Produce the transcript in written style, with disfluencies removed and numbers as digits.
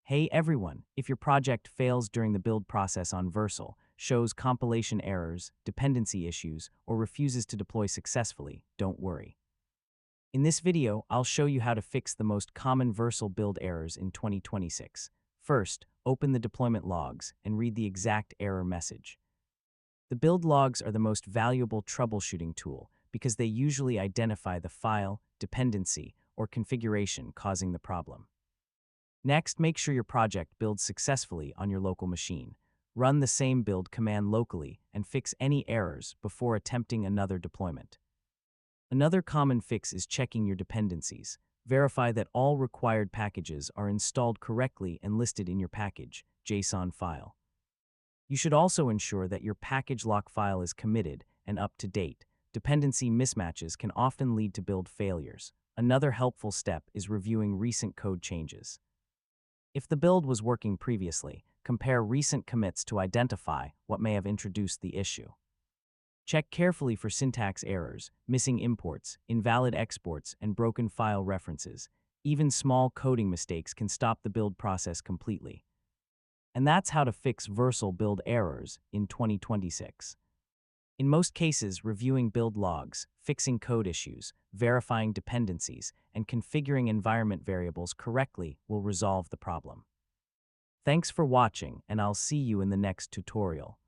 Hey everyone, if your project fails during the build process on Vercel, shows compilation errors, dependency issues, or refuses to deploy successfully, don't worry. In this video, I'll show you how to fix the most common Vercel build errors in 2026. First, open the deployment logs and read the exact error message. The build logs are the most valuable troubleshooting tool because they usually identify the file, dependency, or configuration causing the problem. Next, make sure your project builds successfully on your local machine. Run the same build command locally and fix any errors before attempting another deployment. Another common fix is checking your dependencies. Verify that all required packages are installed correctly and listed in your package JSON file. You should also ensure that your package lock file is committed and up to date. Dependency mismatches can often lead to build failures. Another helpful step is reviewing recent code changes. If the build was working previously, compare recent commits to identify what may have introduced the issue. Check carefully for syntax errors, missing imports, invalid exports, and broken file references. Even small coding mistakes can stop the build process completely. And that's how to fix Vercel build errors in 2026. In most cases, reviewing build logs, fixing code issues, verifying dependencies, and configuring environment variables correctly will resolve the problem. Thanks for watching, and I'll see you in the next tutorial.